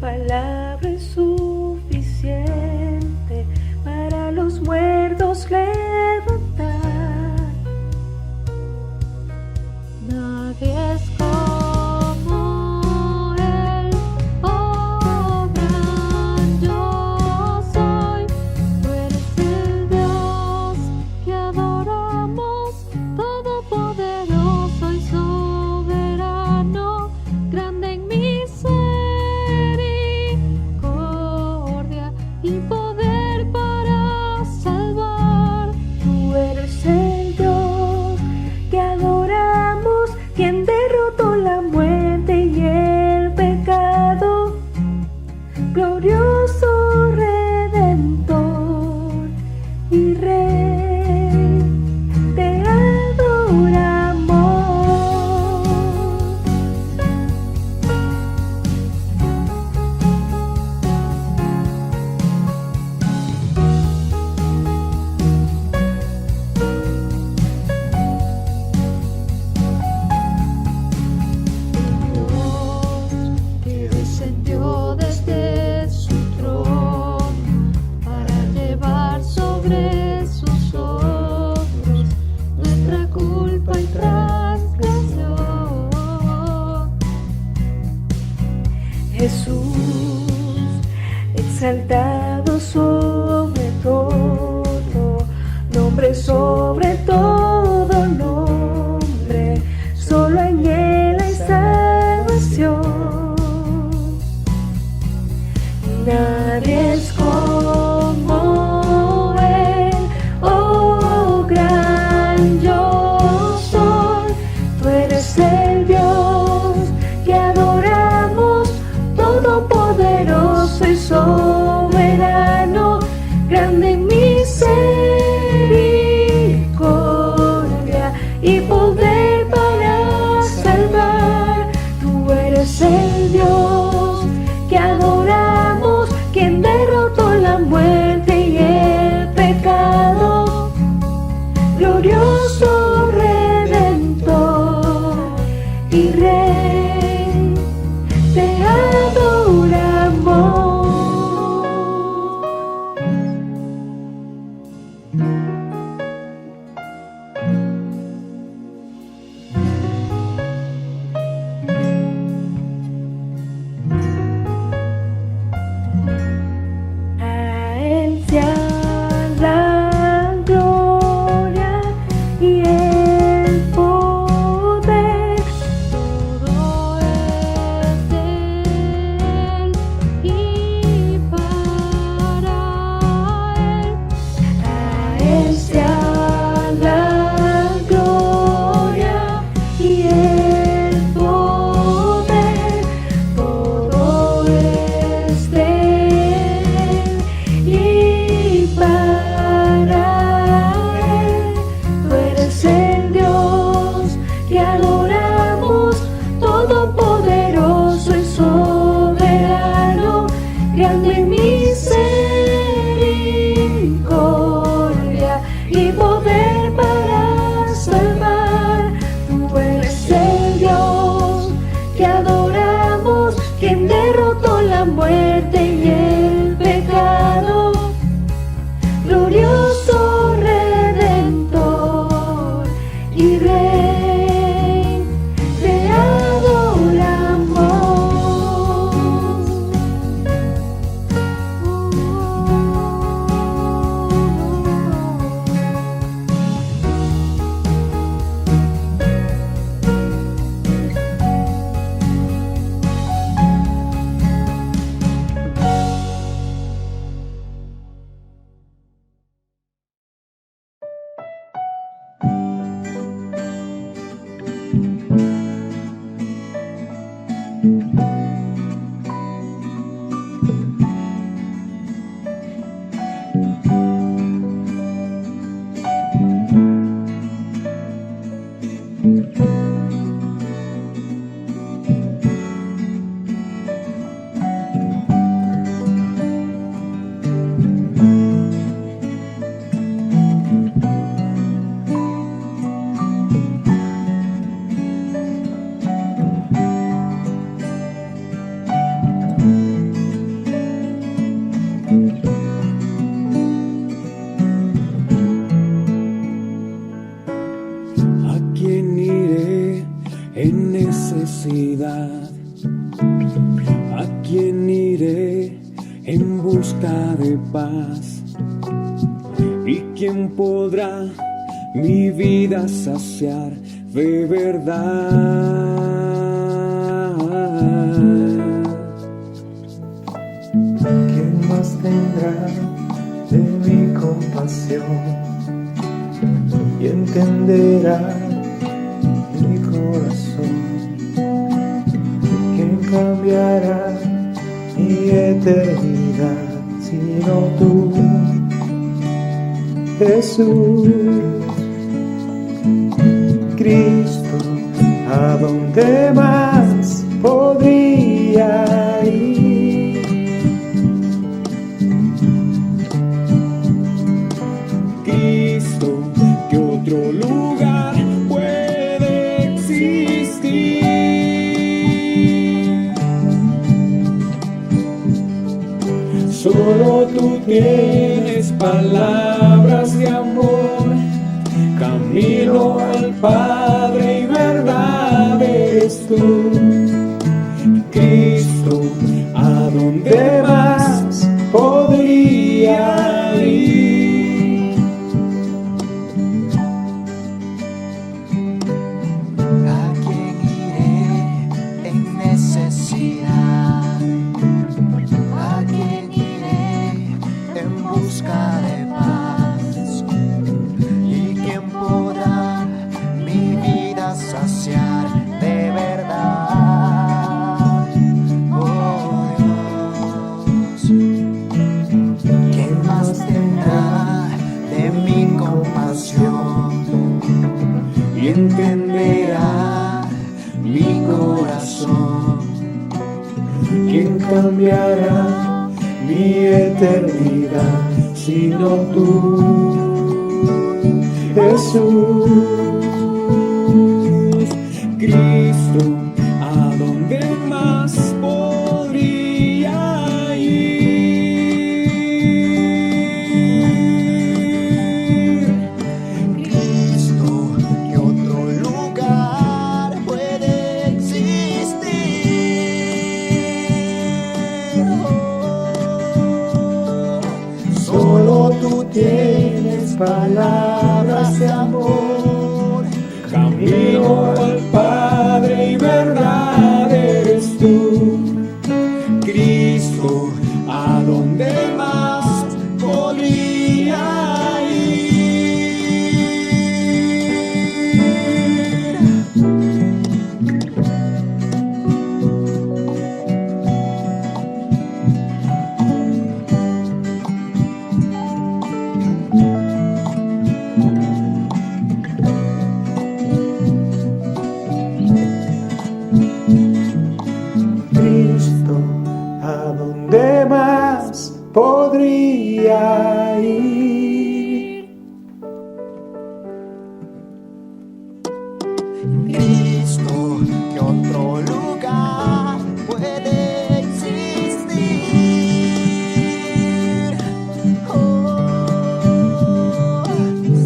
palabra es suficiente para los muertos levantar. Nadie es como Él, oh gran yo soy. Tú eres el Dios que adoramos, todopoderoso y soberano, grande en misericordia y poder para salvar. Tú eres el Dios que adoramos, quien derrotó la muerte y el pecado, glorioso Redentor y Rey, te adoramos. Que descendió desde su trono para llevar sobre sus hombros nuestra culpa y transgresión. Jesús, exaltado sobre todo, nombre sobre todo nombre, solo en Él hay salvación. Nadie es como Él, oh gran yo soy. Tú eres el Dios que adoramos, todopoderoso y soberano, grande en misericordia y poder para salvar. Tú eres el Dios que adoramos, quien derrotó la muerte y el pecado, glorioso Redentor y Rey, te adoramos. A Él sea la gloria y el poder, Todo es de Él y para Él. a Él sea la gloria y el poder, todo es de Él y para Él. Tú eres el Dios que adoramos, todopoderoso y soberano, grande en misericordia y poder para salvar. Tú eres el Dios que adoramos, quien derrotó la muerte y el pecado, glorioso Redentor y Rey, te adoramos. eternidad. ¿A quién iré en busca de paz? ¿Y quién podrá mi vida saciar de verdad? ¿Quién más tendrá de mi compasión y entenderá mi corazón? ¿Quién cambiará mi eternidad sino tú, Jesús? Cristo, ¿a dónde más podría ir? Cristo, ¿qué otro lugar puede existir? Solo tú tienes palabras de amor, camino al Padre y verdad eres tú. Cristo, ¿a dónde más podría ir? ¿A quién iré en necesidad? ¿A quién iré en busca de paz? ¿Y quién podrá mi vida saciar de verdad? Oh Dios, ¿quién más tendrá de mi compasión y entenderá mi corazón? ¿Quién cambiará mi eternidad sino tú, Jesús? Cristo, ¿a dónde más podría ir? Cristo, ¿qué otro lugar puede existir? Solo tú tienes palabras de amor, Camino al Padre y verdad eres tú. Cristo, ¿a dónde más podría ir? Cristo, ¿a dónde más podría ir? Cristo, ¿qué otro lugar puede existir? Oh,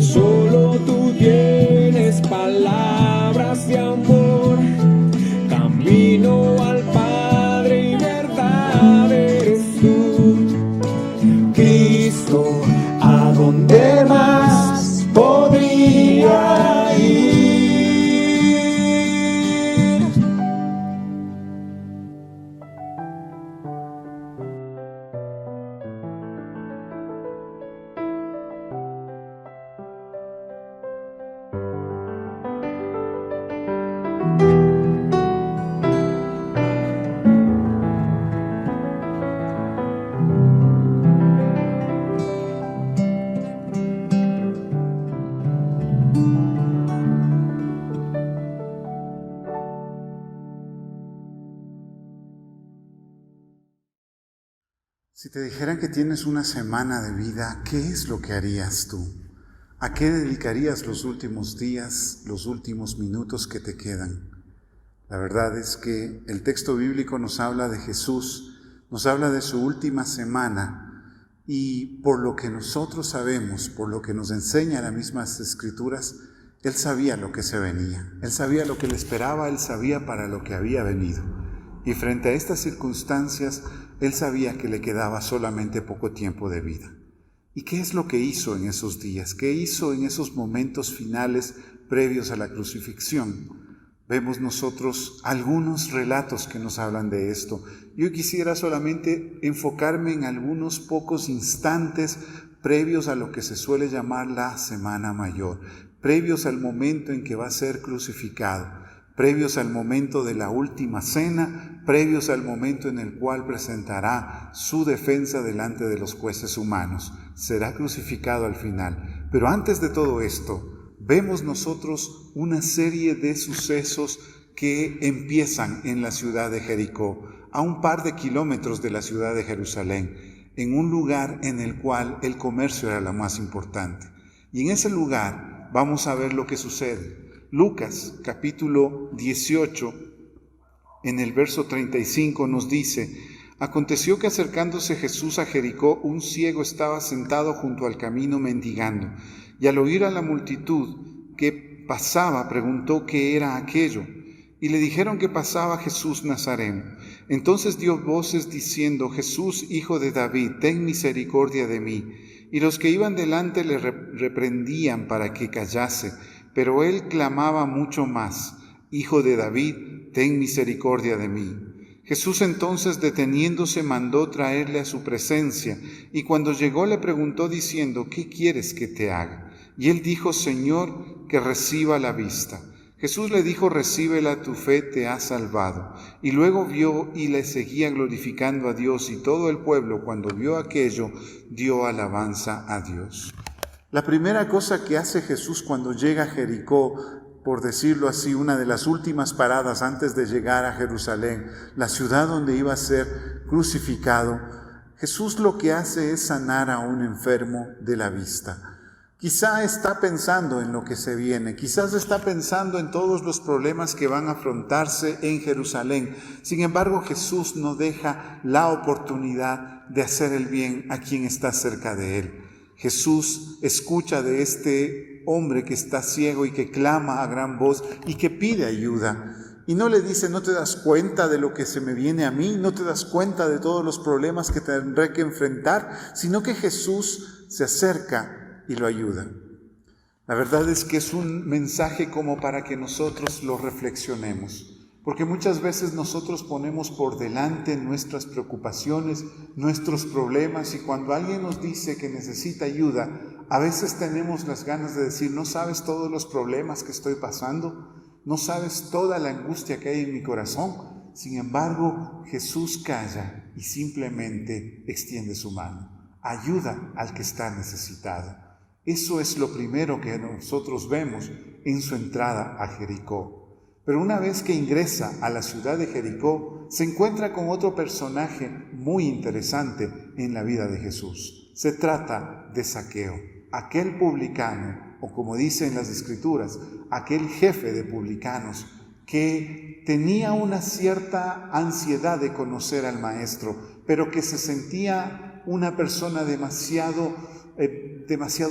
Solo tú tienes palabras de amor, camino al Padre y verdad eres tú. Cristo, ¿a dónde más podría ir? Si te dijeran que tienes una semana de vida, ¿qué es lo que harías tú? ¿A qué dedicarías los últimos días, los últimos minutos que te quedan? La verdad es que el texto bíblico nos habla de Jesús, nos habla de su última semana, y por lo que nosotros sabemos, por lo que nos enseñan las mismas Escrituras, Él sabía lo que se venía, Él sabía lo que le esperaba, Él sabía para lo que había venido. Y frente a estas circunstancias, Él sabía que le quedaba solamente poco tiempo de vida. ¿Y qué es lo que hizo en esos días? ¿Qué hizo en esos momentos finales previos a la crucifixión? Vemos nosotros algunos relatos que nos hablan de esto. Yo quisiera solamente enfocarme en algunos pocos instantes previos a lo que se suele llamar la Semana Mayor, previos al momento en que va a ser crucificado, previos al momento de la última cena, previos al momento en el cual presentará su defensa delante de los jueces humanos. Será crucificado al final. Pero antes de todo esto, vemos nosotros una serie de sucesos que empiezan en la ciudad de Jericó, a un par de kilómetros de la ciudad de Jerusalén, en un lugar en el cual el comercio era lo más importante. Y en ese lugar vamos a ver lo que sucede. Lucas, capítulo 18, en el verso 35 nos dice: aconteció que acercándose Jesús a Jericó, un ciego estaba sentado junto al camino mendigando, y al oír a la multitud que pasaba, preguntó qué era aquello. Y le dijeron que pasaba Jesús Nazareno. Entonces dio voces diciendo: Jesús, hijo de David, ten misericordia de mí. Y los que iban delante le reprendían para que callase, pero él clamaba mucho más: Hijo de David, ten misericordia de mí. Jesús entonces, deteniéndose, mandó traerle a su presencia, y cuando llegó le preguntó diciendo: ¿qué quieres que te haga? Y él dijo: Señor, que reciba la vista. Jesús le dijo: recíbela, tu fe te ha salvado. Y luego vio y le seguía glorificando a Dios, y todo el pueblo, cuando vio aquello, dio alabanza a Dios. La primera cosa que hace Jesús cuando llega a Jericó, por decirlo así, una de las últimas paradas antes de llegar a Jerusalén, la ciudad donde iba a ser crucificado, Jesús lo que hace es sanar a un enfermo de la vista. Quizá está pensando en lo que se viene, quizás está pensando en todos los problemas que van a afrontarse en Jerusalén. Sin embargo, Jesús no deja la oportunidad de hacer el bien a quien está cerca de él. Jesús escucha de este hombre que está ciego y que clama a gran voz y que pide ayuda. Y no le dice: ¿no te das cuenta de lo que se me viene a mí? ¿No te das cuenta de todos los problemas que tendré que enfrentar? Sino que Jesús se acerca y lo ayuda. La verdad es que es un mensaje como para que nosotros lo reflexionemos, porque muchas veces nosotros ponemos por delante nuestras preocupaciones, nuestros problemas, y cuando alguien nos dice que necesita ayuda, a veces tenemos las ganas de decir: ¿no sabes todos los problemas que estoy pasando? ¿No sabes toda la angustia que hay en mi corazón? Sin embargo, Jesús calla y simplemente extiende su mano. Ayuda al que está necesitado. Eso es lo primero que nosotros vemos en su entrada a Jericó. Pero una vez que ingresa a la ciudad de Jericó, se encuentra con otro personaje muy interesante en la vida de Jesús. Se trata de Zaqueo, aquel publicano, o como dicen las Escrituras, aquel jefe de publicanos que tenía una cierta ansiedad de conocer al Maestro, pero que se sentía una persona demasiado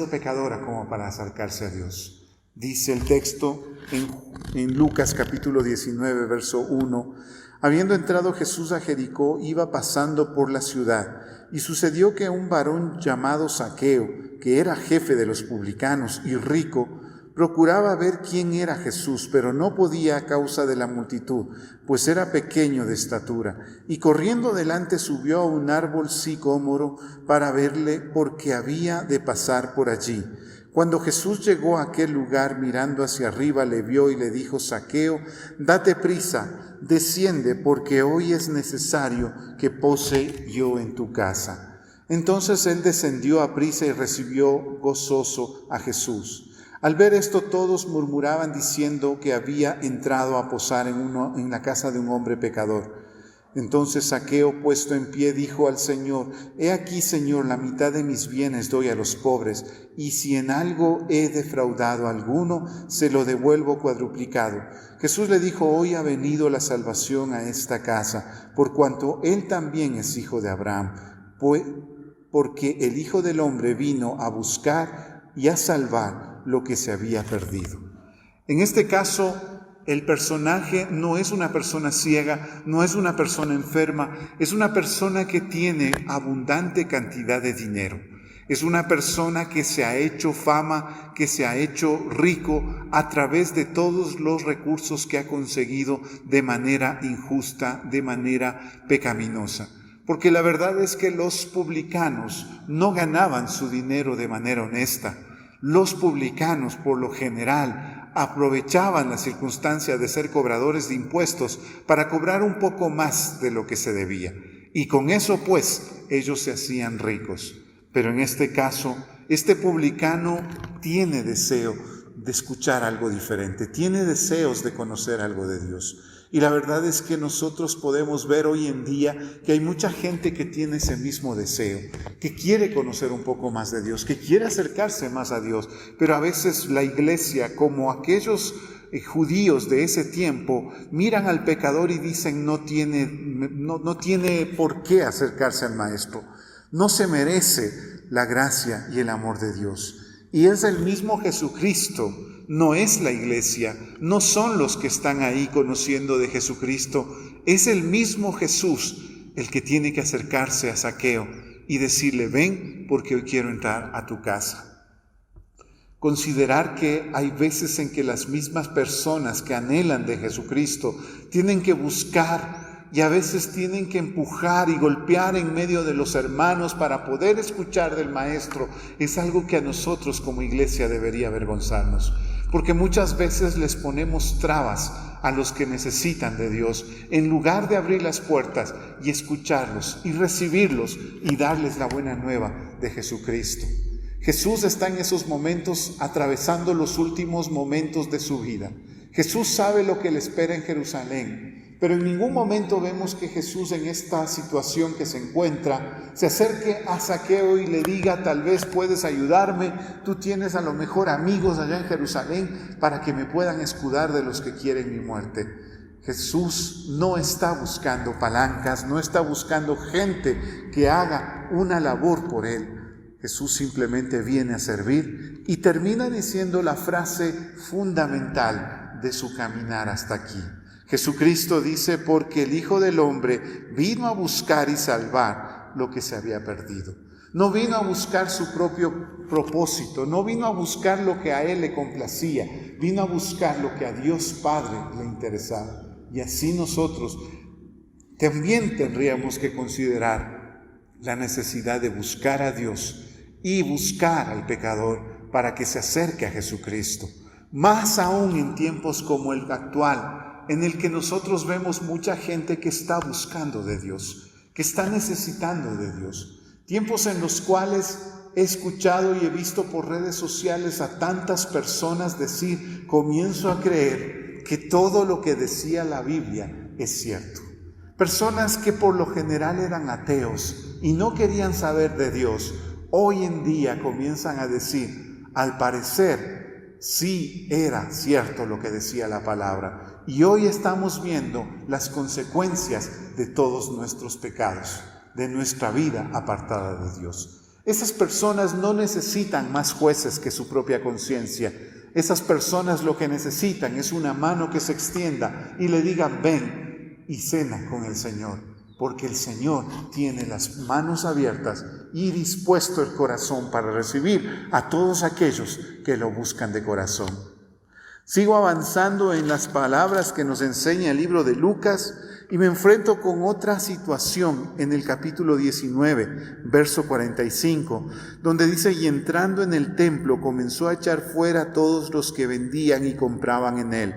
pecadora como para acercarse a Dios. Dice el texto en Lucas capítulo 19, verso 1: habiendo entrado Jesús a Jericó, iba pasando por la ciudad, y sucedió que un varón llamado Zaqueo, que era jefe de los publicanos y rico, procuraba ver quién era Jesús, pero no podía a causa de la multitud, pues era pequeño de estatura. Y corriendo delante subió a un árbol sicómoro para verle, porque había de pasar por allí. Cuando Jesús llegó a aquel lugar, mirando hacia arriba, le vio y le dijo: Zaqueo, date prisa, desciende, porque hoy es necesario que pose yo en tu casa. Entonces él descendió a prisa y recibió gozoso a Jesús. Al ver esto, todos murmuraban diciendo que había entrado a posar en la casa de un hombre pecador. Entonces Zaqueo, puesto en pie, dijo al Señor: He aquí, Señor, la mitad de mis bienes doy a los pobres, y si en algo he defraudado a alguno, se lo devuelvo cuadruplicado. Jesús le dijo: Hoy ha venido la salvación a esta casa, por cuanto él también es hijo de Abraham, porque el Hijo del Hombre vino a buscar y a salvar lo que se había perdido. En este caso, el personaje no es una persona ciega, no es una persona enferma, es una persona que tiene abundante cantidad de dinero. Es una persona que se ha hecho fama, que se ha hecho rico a través de todos los recursos que ha conseguido de manera injusta, de manera pecaminosa. Porque la verdad es que los publicanos no ganaban su dinero de manera honesta. Los publicanos, por lo general, aprovechaban la circunstancia de ser cobradores de impuestos para cobrar un poco más de lo que se debía. Y con eso, pues, ellos se hacían ricos. Pero en este caso, este publicano tiene deseo de escuchar algo diferente, tiene deseos de conocer algo de Dios. Y la verdad es que nosotros podemos ver hoy en día que hay mucha gente que tiene ese mismo deseo, que quiere conocer un poco más de Dios, que quiere acercarse más a Dios, pero a veces la iglesia, como aquellos judíos de ese tiempo, miran al pecador y dicen no tiene por qué acercarse al maestro. No se merece la gracia y el amor de Dios. Y es el mismo Jesucristo, no es la iglesia, no son los que están ahí conociendo de Jesucristo, es el mismo Jesús el que tiene que acercarse a Zaqueo y decirle, ven porque hoy quiero entrar a tu casa. Considerar que hay veces en que las mismas personas que anhelan de Jesucristo tienen que buscar y a veces tienen que empujar y golpear en medio de los hermanos para poder escuchar del Maestro, es algo que a nosotros como iglesia debería avergonzarnos, porque muchas veces les ponemos trabas a los que necesitan de Dios, en lugar de abrir las puertas y escucharlos y recibirlos y darles la buena nueva de Jesucristo. Jesús está en esos momentos atravesando los últimos momentos de su vida. Jesús sabe lo que le espera en Jerusalén. Pero en ningún momento vemos que Jesús en esta situación que se encuentra se acerque a Zaqueo y le diga, tal vez puedes ayudarme, tú tienes a lo mejor amigos allá en Jerusalén para que me puedan escudar de los que quieren mi muerte. Jesús no está buscando palancas, no está buscando gente que haga una labor por él. Jesús simplemente viene a servir y termina diciendo la frase fundamental de su caminar hasta aquí. Jesucristo dice, porque el Hijo del Hombre vino a buscar y salvar lo que se había perdido. No vino a buscar su propio propósito, no vino a buscar lo que a Él le complacía, vino a buscar lo que a Dios Padre le interesaba. Y así nosotros también tendríamos que considerar la necesidad de buscar a Dios y buscar al pecador para que se acerque a Jesucristo. Más aún en tiempos como el actual, en el que nosotros vemos mucha gente que está buscando de Dios, que está necesitando de Dios. Tiempos en los cuales he escuchado y he visto por redes sociales a tantas personas decir, comienzo a creer que todo lo que decía la Biblia es cierto. Personas que por lo general eran ateos y no querían saber de Dios, hoy en día comienzan a decir, al parecer, sí era cierto lo que decía la palabra. Y hoy estamos viendo las consecuencias de todos nuestros pecados, de nuestra vida apartada de Dios. Esas personas no necesitan más jueces que su propia conciencia. Esas personas lo que necesitan es una mano que se extienda y le diga, ven y cena con el Señor. Porque el Señor tiene las manos abiertas y dispuesto el corazón para recibir a todos aquellos que lo buscan de corazón. Sigo avanzando en las palabras que nos enseña el libro de Lucas y me enfrento con otra situación en el capítulo 19, verso 45, donde dice, y entrando en el templo comenzó a echar fuera a todos los que vendían y compraban en él,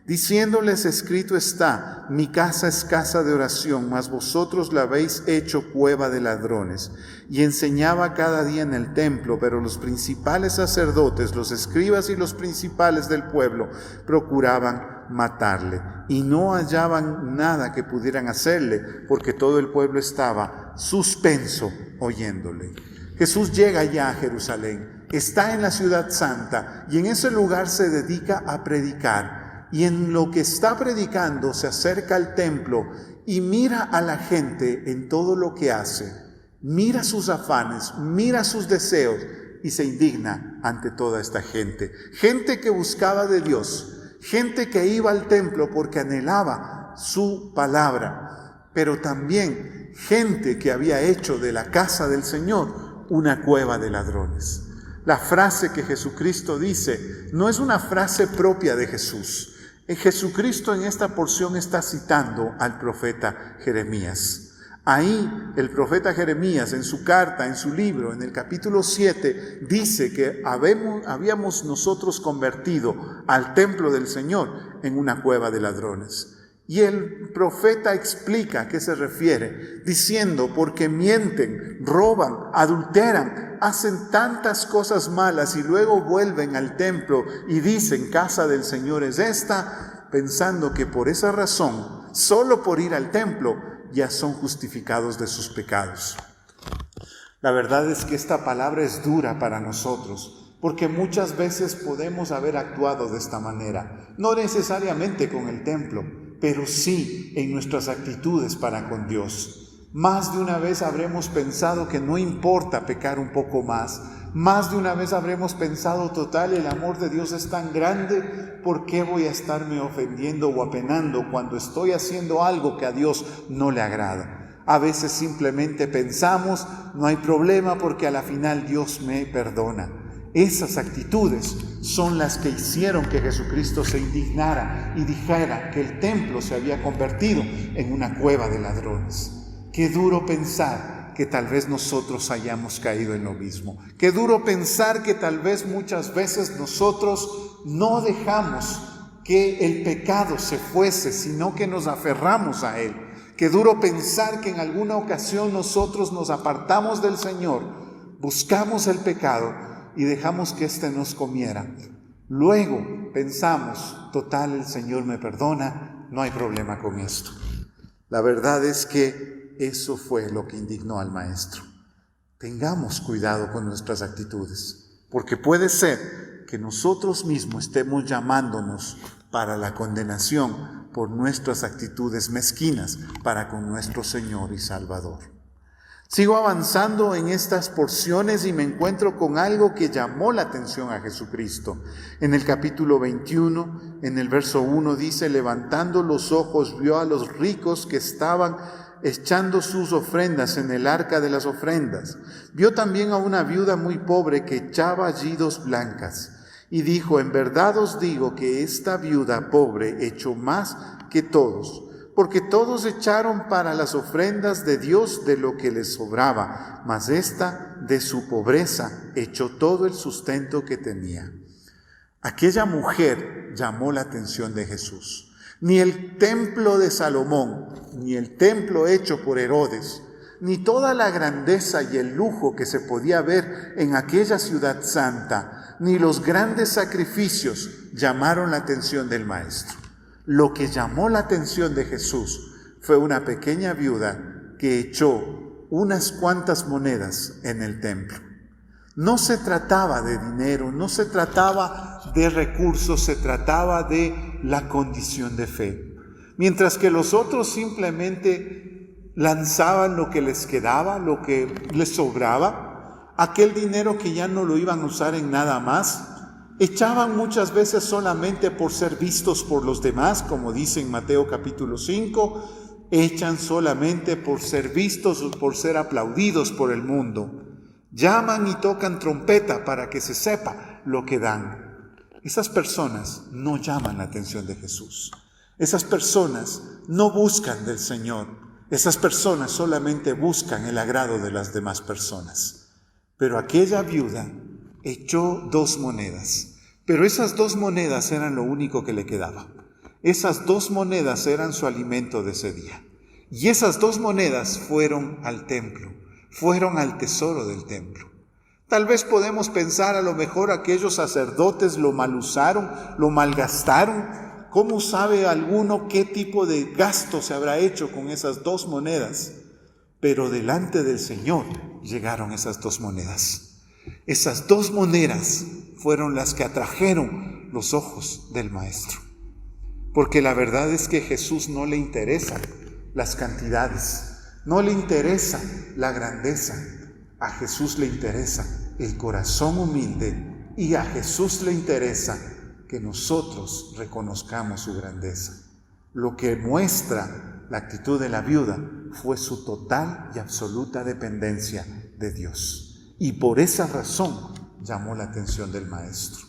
diciéndoles, escrito está, mi casa es casa de oración, mas vosotros la habéis hecho cueva de ladrones. Y enseñaba cada día en el templo, pero los principales sacerdotes, los escribas y los principales del pueblo procuraban matarle. Y no hallaban nada que pudieran hacerle, porque todo el pueblo estaba suspenso oyéndole. Jesús llega ya a Jerusalén, está en la ciudad santa y en ese lugar se dedica a predicar. Y en lo que está predicando se acerca al templo y mira a la gente en todo lo que hace. Mira sus afanes, mira sus deseos y se indigna ante toda esta gente. Gente que buscaba de Dios, gente que iba al templo porque anhelaba su palabra, pero también gente que había hecho de la casa del Señor una cueva de ladrones. La frase que Jesucristo dice no es una frase propia de Jesús. Jesucristo en esta porción está citando al profeta Jeremías. Ahí el profeta Jeremías en su carta, en su libro, en el capítulo 7, dice que habíamos nosotros convertido al templo del Señor en una cueva de ladrones. Y el profeta explica a qué se refiere, diciendo, porque mienten, roban, adulteran, hacen tantas cosas malas y luego vuelven al templo y dicen, casa del Señor es esta, pensando que por esa razón, solo por ir al templo, ya son justificados de sus pecados. La verdad es que esta palabra es dura para nosotros, porque muchas veces podemos haber actuado de esta manera, no necesariamente con el templo, pero sí en nuestras actitudes para con Dios. Más de una vez habremos pensado que no importa pecar un poco más. Más de una vez habremos pensado, total, el amor de Dios es tan grande, ¿por qué voy a estarme ofendiendo o apenando cuando estoy haciendo algo que a Dios no le agrada? A veces simplemente pensamos, no hay problema porque a la final Dios me perdona. Esas actitudes son las que hicieron que Jesucristo se indignara y dijera que el templo se había convertido en una cueva de ladrones. Qué duro pensar que tal vez nosotros hayamos caído en lo mismo. Qué duro pensar que tal vez muchas veces nosotros no dejamos que el pecado se fuese, sino que nos aferramos a él. Qué duro pensar que en alguna ocasión nosotros nos apartamos del Señor, buscamos el pecado y dejamos que éste nos comiera. Luego pensamos, total, el Señor me perdona, no hay problema con esto. La verdad es que eso fue lo que indignó al maestro. Tengamos cuidado con nuestras actitudes, porque puede ser que nosotros mismos estemos llamándonos para la condenación por nuestras actitudes mezquinas para con nuestro Señor y Salvador. Sigo avanzando en estas porciones y me encuentro con algo que llamó la atención a Jesucristo. En el capítulo 21, en el verso 1 dice, levantando los ojos vio a los ricos que estaban echando sus ofrendas en el arca de las ofrendas. Vio también a una viuda muy pobre que echaba allí 2 blancas. Y dijo, en verdad os digo que esta viuda pobre echó más que todos, porque todos echaron para las ofrendas de Dios de lo que les sobraba, mas esta de su pobreza echó todo el sustento que tenía. Aquella mujer llamó la atención de Jesús. Ni el templo de Salomón, ni el templo hecho por Herodes, ni toda la grandeza y el lujo que se podía ver en aquella ciudad santa, ni los grandes sacrificios llamaron la atención del maestro. Lo que llamó la atención de Jesús fue una pequeña viuda que echó unas cuantas monedas en el templo. No se trataba de dinero, no se trataba de recursos, se trataba de la condición de fe. Mientras que los otros simplemente lanzaban lo que les quedaba, lo que les sobraba, aquel dinero que ya no lo iban a usar en nada más, echaban muchas veces solamente por ser vistos por los demás, como dice en Mateo capítulo 5, echan solamente por ser vistos o por ser aplaudidos por el mundo. Llaman y tocan trompeta para que se sepa lo que dan. Esas personas no llaman la atención de Jesús. Esas personas no buscan del Señor. Esas personas solamente buscan el agrado de las demás personas. Pero aquella viuda echó 2 monedas. Pero esas 2 monedas eran lo único que le quedaba. Esas 2 monedas eran su alimento de ese día. Y esas 2 monedas fueron al templo. Fueron al tesoro del templo. Tal vez podemos pensar, a lo mejor aquellos sacerdotes lo mal usaron, lo malgastaron. ¿Cómo sabe alguno qué tipo de gasto se habrá hecho con esas 2 monedas? Pero delante del Señor llegaron esas 2 monedas. Esas 2 monedas fueron las que atrajeron los ojos del maestro. Porque la verdad es que a Jesús no le interesan las cantidades. No le interesa la grandeza, a Jesús le interesa el corazón humilde y a Jesús le interesa que nosotros reconozcamos su grandeza. Lo que muestra la actitud de la viuda fue su total y absoluta dependencia de Dios. Y por esa razón llamó la atención del Maestro.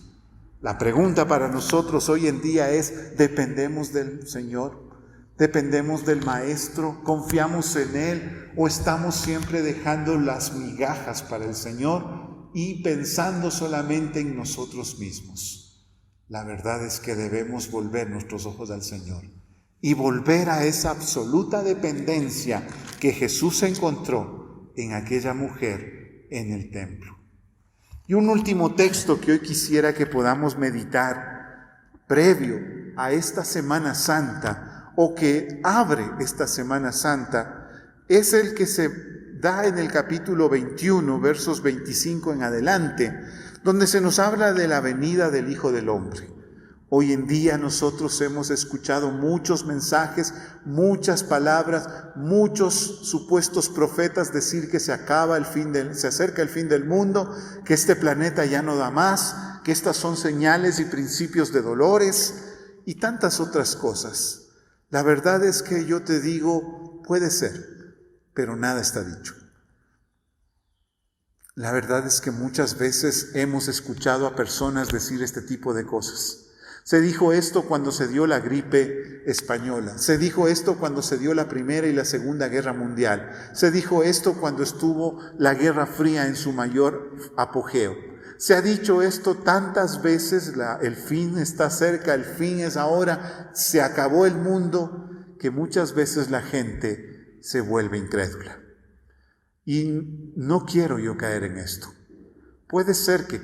La pregunta para nosotros hoy en día es: ¿dependemos del Señor? ¿Dependemos del Maestro? ¿Confiamos en Él? ¿O estamos siempre dejando las migajas para el Señor y pensando solamente en nosotros mismos? La verdad es que debemos volver nuestros ojos al Señor y volver a esa absoluta dependencia que Jesús encontró en aquella mujer en el templo. Y un último texto que hoy quisiera que podamos meditar previo a esta Semana Santa, o que abre esta Semana Santa, es el que se da en el capítulo 21, versos 25 en adelante, donde se nos habla de la venida del Hijo del Hombre. Hoy en día nosotros hemos escuchado muchos mensajes, muchas palabras, muchos supuestos profetas decir que se acerca el fin del mundo, que este planeta ya no da más, que estas son señales y principios de dolores y tantas otras cosas. La verdad es que yo te digo, puede ser, pero nada está dicho. La verdad es que muchas veces hemos escuchado a personas decir este tipo de cosas. Se dijo esto cuando se dio la gripe española. Se dijo esto cuando se dio la Primera y la Segunda Guerra Mundial. Se dijo esto cuando estuvo la Guerra Fría en su mayor apogeo. Se ha dicho esto tantas veces, el fin está cerca, el fin es ahora, se acabó el mundo, que muchas veces la gente se vuelve incrédula. Y no quiero yo caer en esto. Puede ser que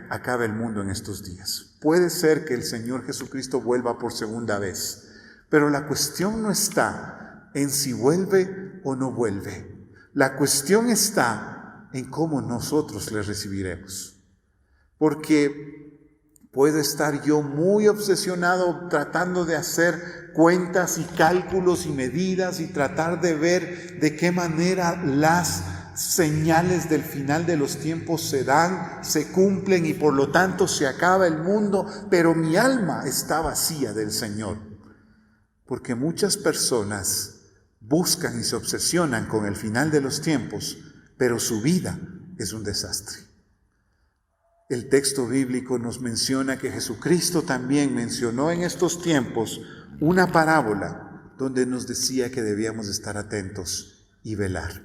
acabe el mundo en estos días. Puede ser que el Señor Jesucristo vuelva por segunda vez. Pero la cuestión no está en si vuelve o no vuelve. La cuestión está en cómo nosotros le recibiremos. Porque puedo estar yo muy obsesionado tratando de hacer cuentas y cálculos y medidas y tratar de ver de qué manera las señales del final de los tiempos se dan, se cumplen y por lo tanto se acaba el mundo, pero mi alma está vacía del Señor. Porque muchas personas buscan y se obsesionan con el final de los tiempos, pero su vida es un desastre. El texto bíblico nos menciona que Jesucristo también mencionó en estos tiempos una parábola donde nos decía que debíamos estar atentos y velar.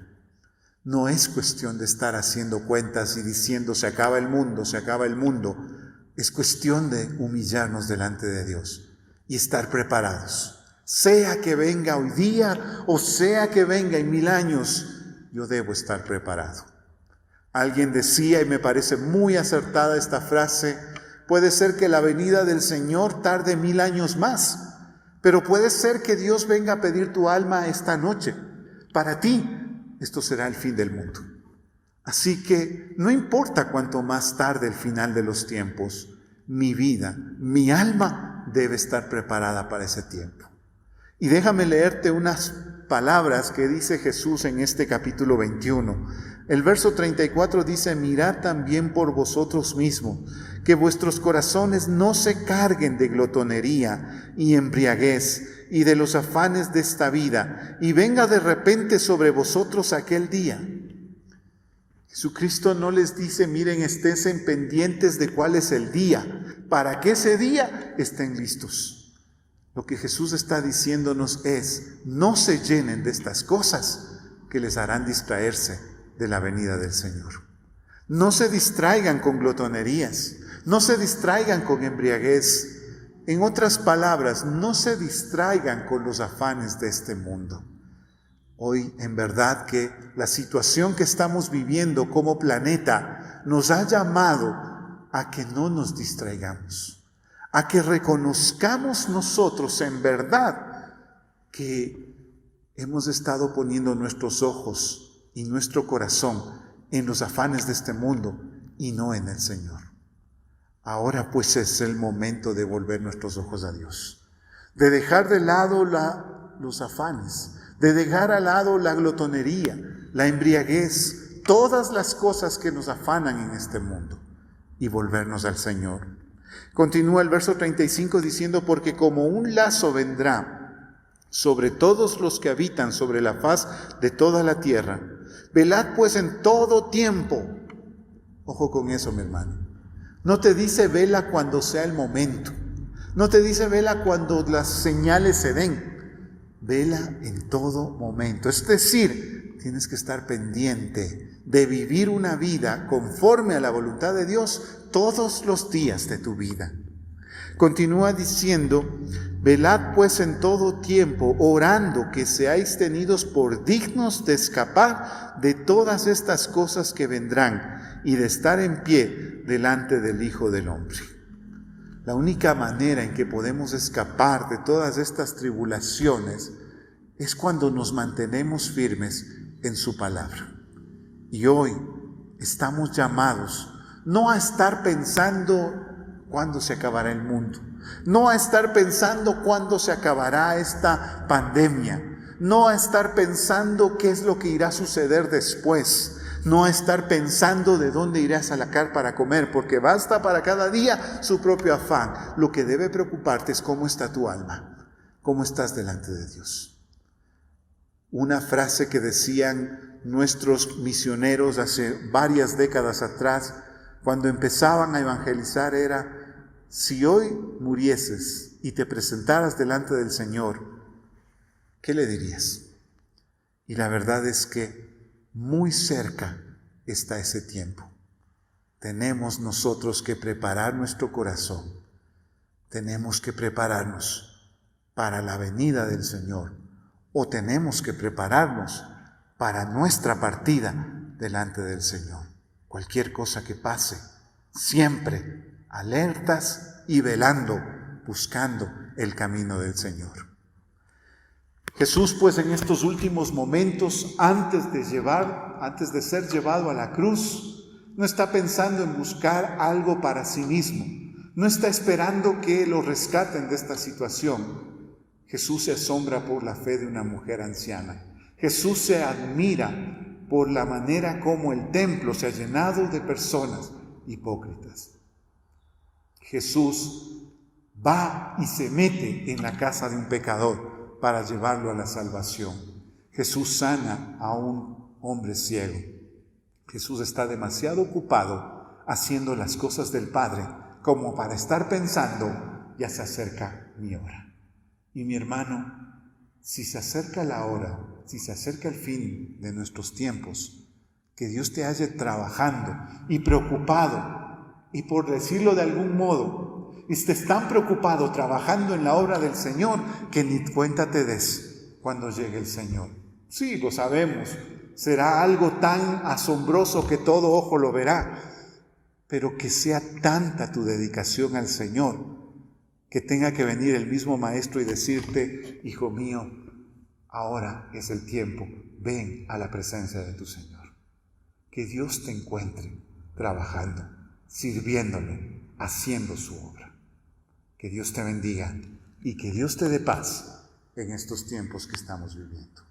No es cuestión de estar haciendo cuentas y diciendo se acaba el mundo, se acaba el mundo. Es cuestión de humillarnos delante de Dios y estar preparados. Sea que venga hoy día o sea que venga en 1000 años, yo debo estar preparado. Alguien decía, y me parece muy acertada esta frase, puede ser que la venida del Señor tarde 1000 años más, pero puede ser que Dios venga a pedir tu alma esta noche. Para ti, esto será el fin del mundo. Así que no importa cuánto más tarde el final de los tiempos, mi vida, mi alma debe estar preparada para ese tiempo. Y déjame leerte unas palabras que dice Jesús en este capítulo 21. El verso 34 dice: mirad también por vosotros mismos, que vuestros corazones no se carguen de glotonería y embriaguez y de los afanes de esta vida, y venga de repente sobre vosotros aquel día. Jesucristo no les dice, miren, estén pendientes de cuál es el día, para que ese día estén listos. Lo que Jesús está diciéndonos es, no se llenen de estas cosas que les harán distraerse de la venida del Señor. No se distraigan con glotonerías, no se distraigan con embriaguez. En otras palabras, no se distraigan con los afanes de este mundo. Hoy, en verdad que la situación que estamos viviendo como planeta nos ha llamado a que no nos distraigamos, a que reconozcamos nosotros en verdad que hemos estado poniendo nuestros ojos y nuestro corazón en los afanes de este mundo y no en el Señor. Ahora pues es el momento de volver nuestros ojos a Dios, de dejar de lado los afanes, de dejar al lado la glotonería, la embriaguez, todas las cosas que nos afanan en este mundo y volvernos al Señor. Continúa el verso 35 diciendo, porque como un lazo vendrá sobre todos los que habitan sobre la faz de toda la tierra. Velad pues en todo tiempo. Ojo con eso, mi hermano. No te dice vela cuando sea el momento. No te dice vela cuando las señales se den. Vela en todo momento. Es decir, tienes que estar pendiente de vivir una vida conforme a la voluntad de Dios todos los días de tu vida. Continúa diciendo, velad pues en todo tiempo, orando que seáis tenidos por dignos de escapar de todas estas cosas que vendrán y de estar en pie delante del Hijo del Hombre. La única manera en que podemos escapar de todas estas tribulaciones es cuando nos mantenemos firmes en su palabra. Y hoy estamos llamados no a estar pensando cuándo se acabará el mundo, no a estar pensando cuándo se acabará esta pandemia, no a estar pensando qué es lo que irá a suceder después, no a estar pensando de dónde irás a sacar para comer, porque basta para cada día su propio afán. Lo que debe preocuparte es cómo está tu alma, cómo estás delante de Dios. Una frase que decían nuestros misioneros hace varias décadas atrás, cuando empezaban a evangelizar, era: si hoy murieses y te presentaras delante del Señor, ¿qué le dirías? Y la verdad es que muy cerca está ese tiempo. Tenemos nosotros que preparar nuestro corazón. Tenemos que prepararnos para la venida del Señor. O tenemos que prepararnos para nuestra partida delante del Señor. Cualquier cosa que pase, siempre alertas y velando, buscando el camino del Señor. Jesús, pues, en estos últimos momentos, antes de ser llevado a la cruz, no está pensando en buscar algo para sí mismo. No está esperando que lo rescaten de esta situación. Jesús se asombra por la fe de una mujer anciana. Jesús se admira por la manera como el templo se ha llenado de personas hipócritas. Jesús va y se mete en la casa de un pecador para llevarlo a la salvación. Jesús sana a un hombre ciego. Jesús está demasiado ocupado haciendo las cosas del Padre como para estar pensando, ya se acerca mi hora. Y mi hermano, si se acerca la hora, si se acerca el fin de nuestros tiempos, que Dios te halle trabajando y preocupado, y por decirlo de algún modo, estés tan preocupado trabajando en la obra del Señor que ni cuenta te des cuando llegue el Señor. Sí, lo sabemos, será algo tan asombroso que todo ojo lo verá, pero que sea tanta tu dedicación al Señor que tenga que venir el mismo Maestro y decirte: hijo mío, ahora es el tiempo, ven a la presencia de tu Señor. Que Dios te encuentre trabajando, sirviéndole, haciendo su obra. Que Dios te bendiga y que Dios te dé paz en estos tiempos que estamos viviendo.